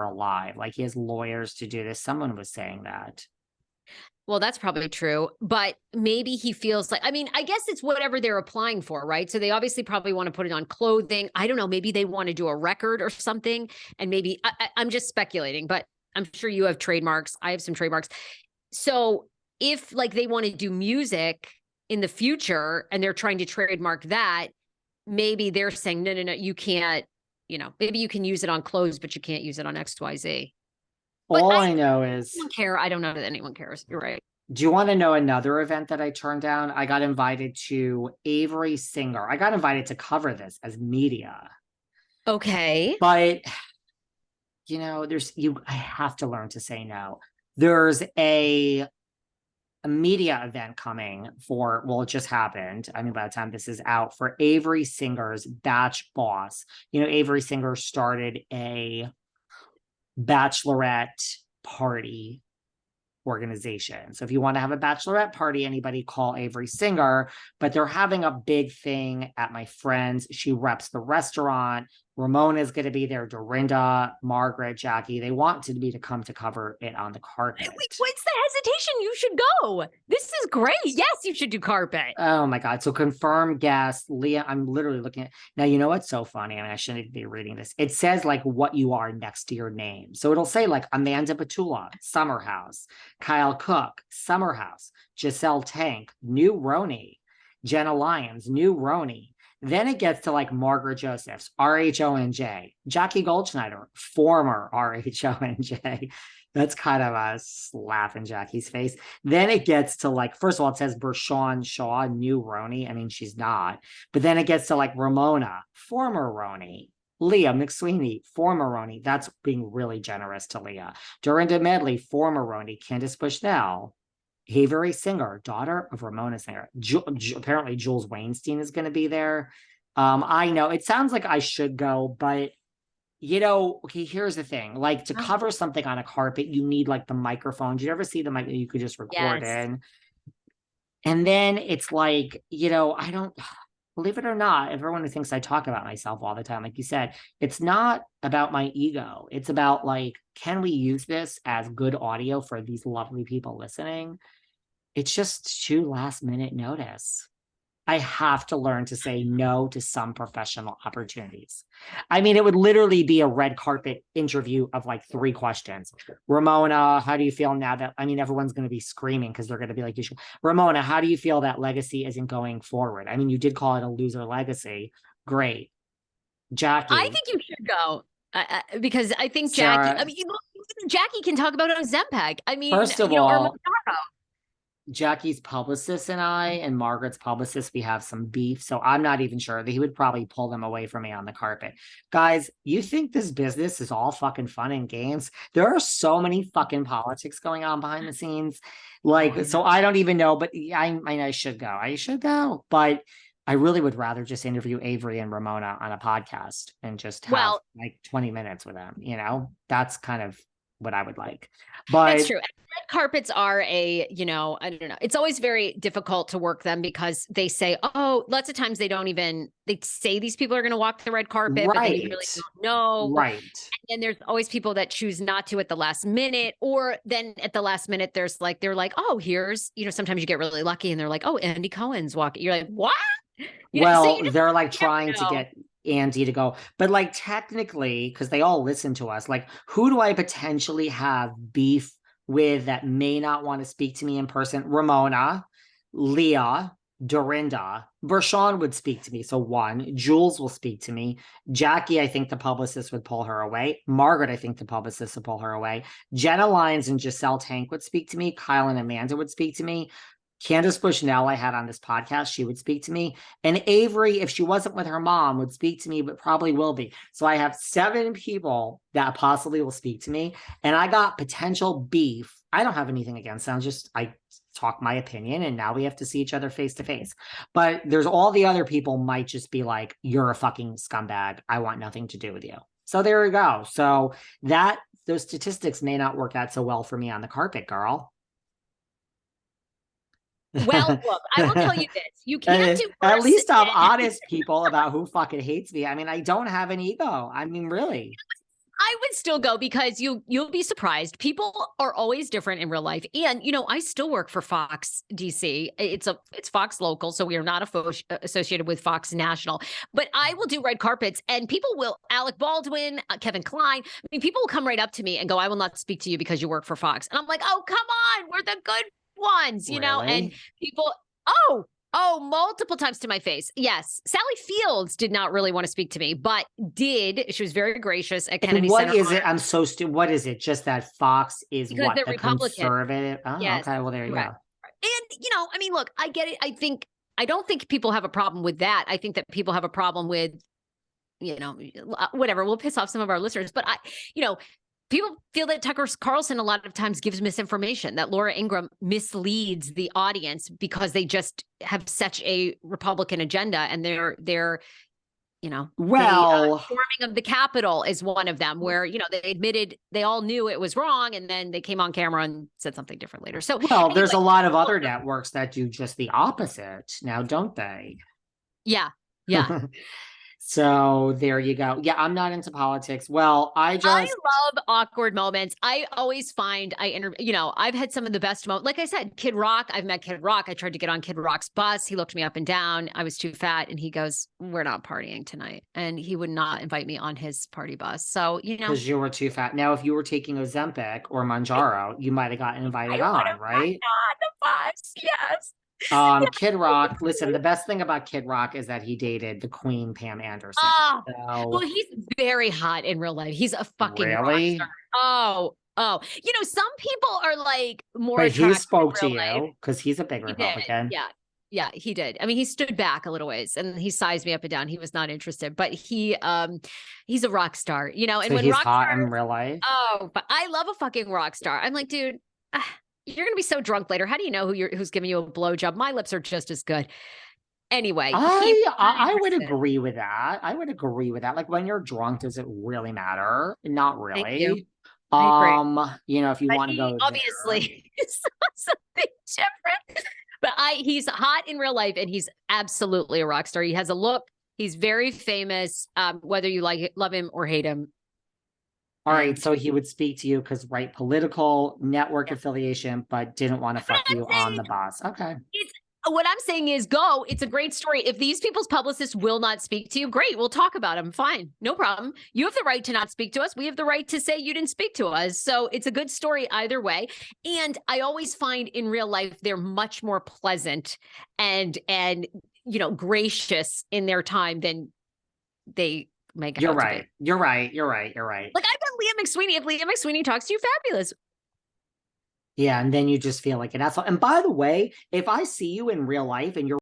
her alive. Like, he has lawyers to do this. Someone was saying that. Well, that's probably true, but maybe he feels like, I mean, I guess it's whatever they're applying for, right? So they obviously probably want to put it on clothing. I don't know. Maybe they want to do a record or something. And maybe I'm just speculating, but I'm sure you have trademarks. I have some trademarks. So if like they want to do music in the future and they're trying to trademark that, maybe they're saying, no, you can't, maybe you can use it on clothes, but you can't use it on XYZ. All I know is, I don't care. I don't know that anyone cares. You're right. do you want to know another event that I turned down? I got invited to Avery Singer. I got invited to cover this as media. Okay. But, I have to learn to say no. There's a media event coming for, well, it just happened. I mean, by the time this is out, for Avery Singer's BachBoss. Avery Singer started a bachelorette party organization. So if you want to have a bachelorette party, anybody call Avery Singer, but they're having a big thing at my friend's. She reps the restaurant. Ramona is going to be there. Dorinda, Margaret, Jackie. They want to come to cover it on the carpet. Wait, what's the hesitation? You should go. This is great. Yes, you should do carpet. Oh my God. So confirmed guest, Leah. I'm literally looking at, now, you know what's so funny? I mean, I shouldn't be reading this. It says like what you are next to your name. So it'll say like Amanda Petula, Summer House, Kyle Cook, Summer House, Giselle Tank, New Roni, Jenna Lyons, New Roni. Then it gets to like Margaret Josephs, RHONJ, Jackie Goldschneider, former RHONJ. That's kind of a slap in Jackie's face. Then it gets to like, first of all, it says Bershawn Shaw, New Roni. I mean, she's not. But then it gets to like Ramona, former Roni. Leah McSweeney, former Roni. That's being really generous to Leah. Dorinda Medley, former Roni. Candace Bushnell. Avery Singer, daughter of Ramona Singer. Apparently Jules Weinstein is going to be there. I know it sounds like I should go, but okay, here's the thing. Like, to cover something on a carpet, you need like the microphone. Did you ever see the mic that you could just record in? And then it's like, I don't, believe it or not, everyone who thinks I talk about myself all the time, like you said, it's not about my ego. It's about like, can we use this as good audio for these lovely people listening? It's just too last minute notice. I have to learn to say no to some professional opportunities. I mean, it would literally be a red carpet interview of like 3 questions. Ramona, how do you feel now that, I mean, everyone's going to be screaming because they're going to be like, Ramona, how do you feel that legacy isn't going forward? I mean, you did call it a loser legacy. Great. Jackie. I think you should go because I think Jackie, I mean, Jackie can talk about Ozempic. I mean, first of all, Jackie's publicist and I and Margaret's publicist, we have some beef. So I'm not even sure that he would probably pull them away from me on the carpet. Guys, you think this business is all fucking fun and games? There are so many fucking politics going on behind the scenes. Like, so I don't even know, but I should go. I should go. But I really would rather just interview Avery and Ramona on a podcast and just have like 20 minutes with them. That's kind of what I would like. But that's true. Red carpets are I don't know. It's always very difficult to work them because they say, lots of times they say these people are going to walk the red carpet, but they really don't know. Right. And then there's always people that choose not to at the last minute, or then at the last minute, they're like, here's, sometimes you get really lucky and they're like, Andy Cohen's walking. You're like, what? They're like trying to get Andy to go, but like technically, because they all listen to us, like, who do I potentially have beef with that may not want to speak to me in person? Ramona, Leah, Dorinda, Bershawn would speak to me. So 1, Jules will speak to me. Jackie, I think the publicist would pull her away. Margaret, I think the publicist would pull her away. Jenna Lyons and Giselle Tank would speak to me. Kyle and Amanda would speak to me. Candace Bushnell, I had on this podcast, she would speak to me. And Avery, if she wasn't with her mom, would speak to me, but probably will be. So I have 7 people that possibly will speak to me. And I got potential beef. I don't have anything against them. I talk my opinion, and now we have to see each other face to face. But there's all the other people might just be like, you're a fucking scumbag. I want nothing to do with you. So there we go. So those statistics may not work out so well for me on the carpet, girl. Well, look, I will tell you this. You can't do at least I'm honest, people, about who fucking hates me. I mean, I don't have an ego. I mean, really. I would still go because you'll be surprised. People are always different in real life. And I still work for Fox DC. It's Fox local, so we are not associated with Fox National. But I will do red carpets and people will Alec Baldwin, Kevin Kline. I mean, people will come right up to me and go, "I will not speak to you because you work for Fox." And I'm like, "Oh, come on. We're the good ones, and people, multiple times to my face. Yes. Sally Fields did not really want to speak to me, but she was very gracious at Kennedy Center. What is it? I'm so stupid. What is it? Just that Fox is because what? the The Republican. conservative? Oh, Yes, okay. Well, there you go. And, I mean, look, I get it. I don't think people have a problem with that. I think that people have a problem with, whatever. We'll piss off some of our listeners, but people feel that Tucker Carlson a lot of times gives misinformation, that Laura Ingraham misleads the audience because they just have such a Republican agenda, and they're storming of the Capitol is one of them, where they admitted they all knew it was wrong, and then they came on camera and said something different later. So, anyway, there's a lot of other networks that do just the opposite now, don't they? Yeah. So there you go. Yeah, I'm not into politics. Well, I love awkward moments. I always find I've had some of the best moments. Like I said, Kid Rock, I've met Kid Rock. I tried to get on Kid Rock's bus. He looked me up and down. I was too fat. And he goes, "We're not partying tonight." And he would not invite me on his party bus. So, because you were too fat. Now, if you were taking Ozempic or Manjaro, you might have gotten invited on, right? On the bus, yes. Kid Rock, listen, the best thing about Kid Rock is that he dated the Queen, Pam Anderson. Well, he's very hot in real life. He's a fucking rock star. Oh, some people are like more but attractive. He spoke to you because he's a big Republican. Yeah, he did. I mean, he stood back a little ways and he sized me up and down. He was not interested, but he's a rock star, and so when he's rock hot stars, in real life. Oh, but I love a fucking rock star. I'm like, dude, you're gonna be so drunk later. How do you know who's giving you a blowjob? My lips are just as good. Anyway, I would agree with that. Like, when you're drunk, does it really matter? Not really. Thank you. I agree. If you want to go, obviously something different. But he's hot in real life, and he's absolutely a rock star. He has a look. He's very famous. Whether you love him or hate him. All right, so he would speak to you because political network affiliation, but didn't want to fuck you on the bus. Okay. What I'm saying is go. It's a great story. If these people's publicists will not speak to you, great. We'll talk about them. Fine. No problem. You have the right to not speak to us. We have the right to say you didn't speak to us. So it's a good story either way. And I always find in real life, they're much more pleasant and gracious in their time than they make it. You're right. You're right. Like, I've been Liam McSweeney. If Liam McSweeney talks to you, fabulous. Yeah, and then you just feel like an asshole. And by the way, if I see you in real life and you're